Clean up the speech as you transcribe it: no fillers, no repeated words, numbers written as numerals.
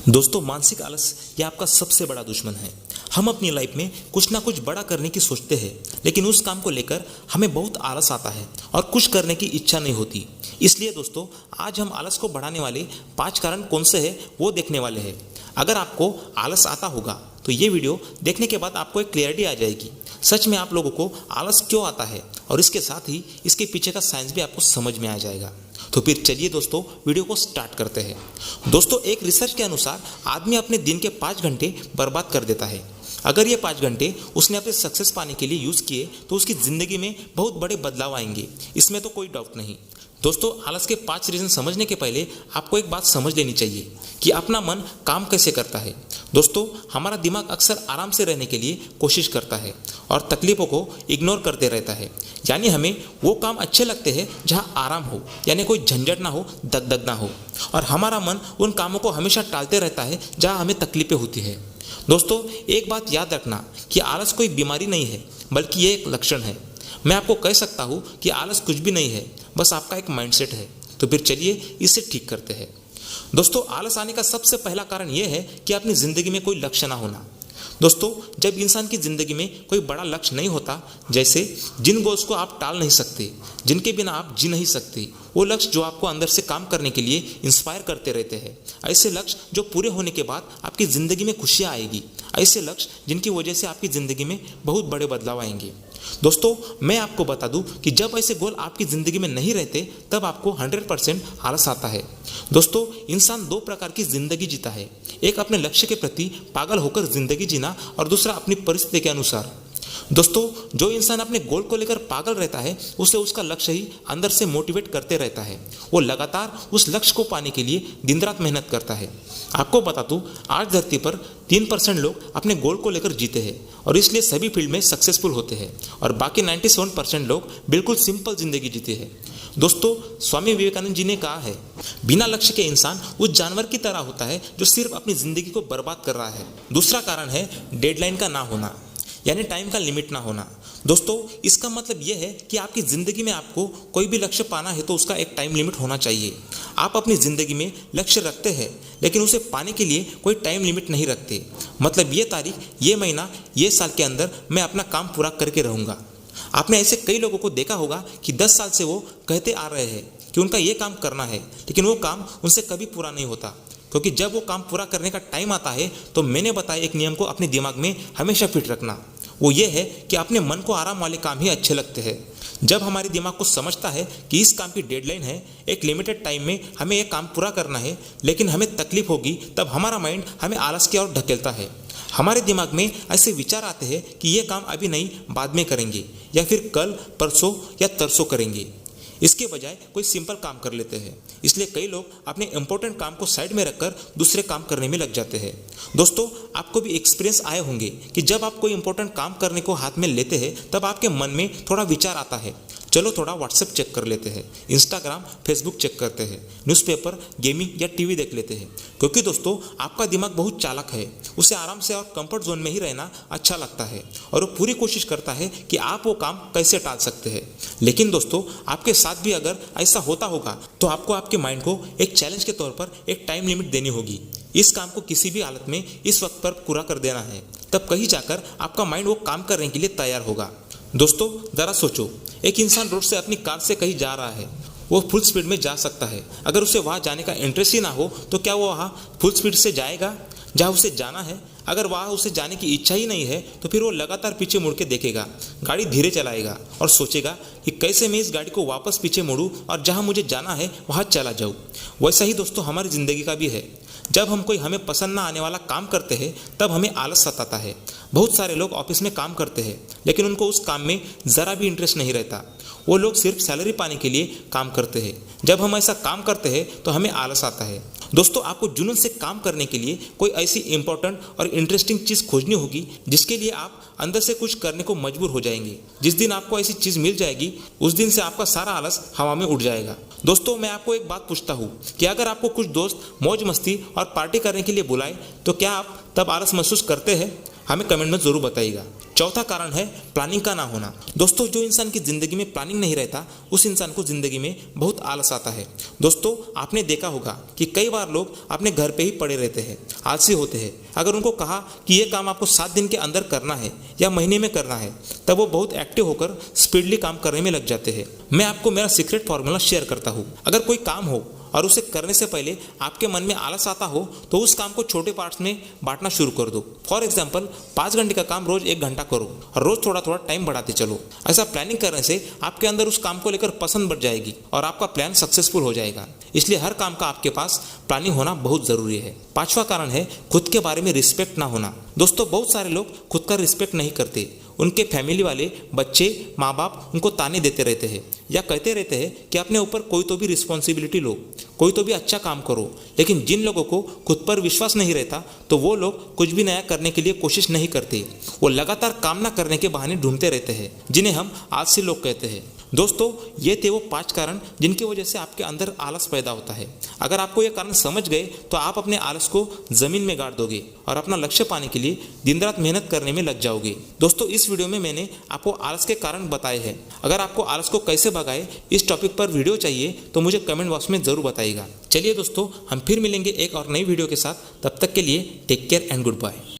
दोस्तों, मानसिक आलस ये आपका सबसे बड़ा दुश्मन है। हम अपनी लाइफ में कुछ ना कुछ बड़ा करने की सोचते हैं, लेकिन उस काम को लेकर हमें बहुत आलस आता है और कुछ करने की इच्छा नहीं होती। इसलिए दोस्तों, आज हम आलस को बढ़ाने वाले 5 कारण कौन से हैं वो देखने वाले हैं। अगर आपको आलस आता होगा तो ये वीडियो देखने के बाद आपको एक क्लियरिटी आ जाएगी, सच में आप लोगों को आलस क्यों आता है, और इसके साथ ही इसके पीछे का साइंस भी आपको समझ में आ जाएगा। तो फिर चलिए दोस्तों, वीडियो को स्टार्ट करते हैं। दोस्तों, एक रिसर्च के अनुसार आदमी अपने दिन के 5 घंटे बर्बाद कर देता है। अगर ये 5 घंटे उसने अपने सक्सेस पाने के लिए यूज़ किए तो उसकी ज़िंदगी में बहुत बड़े बदलाव आएंगे, इसमें तो कोई डाउट नहीं। दोस्तों, आलस के 5 रीज़न समझने के पहले आपको एक बात समझ लेनी चाहिए कि अपना मन काम कैसे करता है। दोस्तों, हमारा दिमाग अक्सर आराम से रहने के लिए कोशिश करता है और तकलीफ़ों को इग्नोर करते रहता है। यानी हमें वो काम अच्छे लगते हैं जहाँ आराम हो, यानी कोई झंझट ना हो, दगदग ना हो, और हमारा मन उन कामों को हमेशा टालते रहता है जहाँ हमें तकलीफ़ें होती है। दोस्तों, एक बात याद रखना कि आलस कोई बीमारी नहीं है, बल्कि ये एक लक्षण है। मैं आपको कह सकता हूँ कि आलस कुछ भी नहीं है, बस आपका एक माइंडसेट है। तो फिर चलिए इसे ठीक करते हैं। दोस्तों, आलस आने का सबसे पहला कारण यह है कि अपनी ज़िंदगी में कोई लक्ष्य ना होना। दोस्तों, जब इंसान की ज़िंदगी में कोई बड़ा लक्ष्य नहीं होता, जैसे जिन गोल्स को आप टाल नहीं सकते, जिनके बिना आप जी नहीं सकते, वो लक्ष्य जो आपको अंदर से काम करने के लिए इंस्पायर करते रहते हैं, ऐसे लक्ष्य जो पूरे होने के बाद आपकी ज़िंदगी में खुशियाँ आएगी, ऐसे लक्ष्य जिनकी वजह से आपकी ज़िंदगी में बहुत बड़े बदलाव आएंगे। दोस्तों, मैं आपको बता दूं कि जब ऐसे गोल आपकी ज़िंदगी में नहीं रहते तब आपको 100% आलस आता है। दोस्तों, इंसान 2 प्रकार की ज़िंदगी जीता है, एक अपने लक्ष्य के प्रति पागल होकर ज़िंदगी जीना और दूसरा अपनी परिस्थिति के अनुसार। दोस्तों, जो इंसान अपने गोल को लेकर पागल रहता है उसे उसका लक्ष्य ही अंदर से मोटिवेट करते रहता है। वो लगातार उस लक्ष्य को पाने के लिए दिन रात मेहनत करता है। आपको बता दूं, आज धरती पर 3% लोग अपने गोल को लेकर जीते हैं और इसलिए सभी फील्ड में सक्सेसफुल होते हैं, और बाकी 97% लोग बिल्कुल सिंपल जिंदगी जीते हैं। दोस्तों, स्वामी विवेकानंद जी ने कहा है, बिना लक्ष्य के इंसान उस जानवर की तरह होता है जो सिर्फ अपनी जिंदगी को बर्बाद कर रहा है। दूसरा कारण है डेडलाइन का ना होना, यानी टाइम का लिमिट ना होना। दोस्तों, इसका मतलब यह है कि आपकी ज़िंदगी में आपको कोई भी लक्ष्य पाना है तो उसका एक टाइम लिमिट होना चाहिए। आप अपनी ज़िंदगी में लक्ष्य रखते हैं, लेकिन उसे पाने के लिए कोई टाइम लिमिट नहीं रखते। मतलब ये तारीख, ये महीना, ये साल के अंदर मैं अपना काम पूरा करके रहूँगा। आपने ऐसे कई लोगों को देखा होगा कि 10 साल से वो कहते आ रहे हैं कि उनका ये काम करना है, लेकिन वो काम उनसे कभी पूरा नहीं होता, क्योंकि जब वो काम पूरा करने का टाइम आता है तो मैंने बताया एक नियम को अपने दिमाग में हमेशा फिट रखना। वो ये है कि अपने मन को आराम वाले काम ही अच्छे लगते हैं। जब हमारे दिमाग को समझता है कि इस काम की डेडलाइन है, एक लिमिटेड टाइम में हमें ये काम पूरा करना है, लेकिन हमें तकलीफ होगी, तब हमारा माइंड हमें आलस की ओर ढकेलता है। हमारे दिमाग में ऐसे विचार आते हैं कि ये काम अभी नहीं, बाद में करेंगे, या फिर कल, परसों या तरसों करेंगे। इसके बजाय कोई सिंपल काम कर लेते हैं। इसलिए कई लोग अपने इंपॉर्टेंट काम को साइड में रखकर दूसरे काम करने में लग जाते हैं। दोस्तों, आपको भी एक्सपीरियंस आए होंगे कि जब आप कोई इंपॉर्टेंट काम करने को हाथ में लेते हैं तब आपके मन में थोड़ा विचार आता है, चलो थोड़ा व्हाट्सएप चेक कर लेते हैं, इंस्टाग्राम, फेसबुक चेक करते हैं, न्यूज़पेपर, गेमिंग या टीवी देख लेते हैं। क्योंकि दोस्तों, आपका दिमाग बहुत चालाक है, उसे आराम से और कंफर्ट जोन में ही रहना अच्छा लगता है और वो पूरी कोशिश करता है कि आप वो काम कैसे टाल सकते हैं। लेकिन दोस्तों, आपके साथ भी अगर ऐसा होता होगा तो आपको आपके माइंड को एक चैलेंज के तौर पर एक टाइम लिमिट देनी होगी। इस काम को किसी भी हालत में इस वक्त पर पूरा कर देना है, तब कहीं जाकर आपका माइंड वो काम करने के लिए तैयार होगा। दोस्तों, ज़रा सोचो, एक इंसान रोड से अपनी कार से कहीं जा रहा है, वो फुल स्पीड में जा सकता है। अगर उसे वहाँ जाने का इंटरेस्ट ही ना हो तो क्या वो वहाँ फुल स्पीड से जाएगा जहाँ उसे जाना है? अगर वहाँ उसे जाने की इच्छा ही नहीं है तो फिर वो लगातार पीछे मुड़ के देखेगा, गाड़ी धीरे चलाएगा और सोचेगा कि कैसे मैं इस गाड़ी को वापस पीछे मुड़ूँ और जहाँ मुझे जाना है वहाँ चला जाऊँ। वैसा ही दोस्तों हमारी ज़िंदगी का भी है। जब हम कोई हमें पसंद ना आने वाला काम करते हैं तब हमें आलस सताता है। बहुत सारे लोग ऑफिस में काम करते हैं, लेकिन उनको उस काम में ज़रा भी इंटरेस्ट नहीं रहता। वो लोग सिर्फ सैलरी पाने के लिए काम करते हैं। जब हम ऐसा काम करते हैं तो हमें आलस आता है। दोस्तों, आपको जुनून से काम करने के लिए कोई ऐसी इंपॉर्टेंट और इंटरेस्टिंग चीज़ खोजनी होगी जिसके लिए आप अंदर से कुछ करने को मजबूर हो जाएंगे। जिस दिन आपको ऐसी चीज़ मिल जाएगी उस दिन से आपका सारा आलस हवा में उड़ जाएगा। दोस्तों, मैं आपको एक बात पूछता हूँ कि अगर आपको कुछ दोस्त मौज मस्ती और पार्टी करने के लिए बुलाए तो क्या आप तब आलस महसूस करते हैं? हमें कमेंट में ज़रूर बताइएगा। चौथा कारण है प्लानिंग का ना होना। दोस्तों, जो इंसान की जिंदगी में प्लानिंग नहीं रहता उस इंसान को जिंदगी में बहुत आलस आता है। दोस्तों, आपने देखा होगा कि कई बार लोग अपने घर पे ही पड़े रहते हैं, आलसी होते हैं। अगर उनको कहा कि ये काम आपको 7 दिन के अंदर करना है या महीने में करना है, तब वो बहुत एक्टिव होकर स्पीडली काम करने में लग जाते हैं। मैं आपको मेरा सीक्रेट फॉर्मूला शेयर करता हूँ। अगर कोई काम हो और उसे करने से पहले आपके मन में आलस आता हो तो उस काम को छोटे पार्ट्स में बांटना शुरू कर दो। फॉर एग्जाम्पल, 5 घंटे का काम रोज 1 घंटा करो और रोज थोड़ा थोड़ा टाइम बढ़ाते चलो। ऐसा प्लानिंग करने से आपके अंदर उस काम को लेकर पसंद बढ़ जाएगी और आपका प्लान सक्सेसफुल हो जाएगा। इसलिए हर काम का आपके पास प्लानिंग होना बहुत जरूरी है। 5वां कारण है खुद के बारे में रिस्पेक्ट ना होना। दोस्तों, बहुत सारे लोग खुद का रिस्पेक्ट नहीं करते। उनके फैमिली वाले, बच्चे, माँ बाप उनको ताने देते रहते हैं या कहते रहते हैं कि अपने ऊपर कोई तो भी रिस्पॉन्सिबिलिटी लो, कोई तो भी अच्छा काम करो। लेकिन जिन लोगों को खुद पर विश्वास नहीं रहता तो वो लोग कुछ भी नया करने के लिए कोशिश नहीं करते। वो लगातार काम ना करने के बहाने ढूंढते रहते हैं, जिन्हें हम आलसी लोग कहते हैं। दोस्तों, ये थे वो 5 कारण जिनकी वजह से आपके अंदर आलस पैदा होता है। अगर आपको ये कारण समझ गए तो आप अपने आलस को जमीन में गाड़ दोगे और अपना लक्ष्य पाने के लिए दिन रात मेहनत करने में लग जाओगे। दोस्तों, इस वीडियो में मैंने आपको आलस के कारण बताए हैं। अगर आपको आलस को कैसे भगाए इस टॉपिक पर वीडियो चाहिए तो मुझे कमेंट बॉक्स में जरूर बताइएगा। चलिए दोस्तों, हम फिर मिलेंगे एक और नई वीडियो के साथ। तब तक के लिए take care and good bye.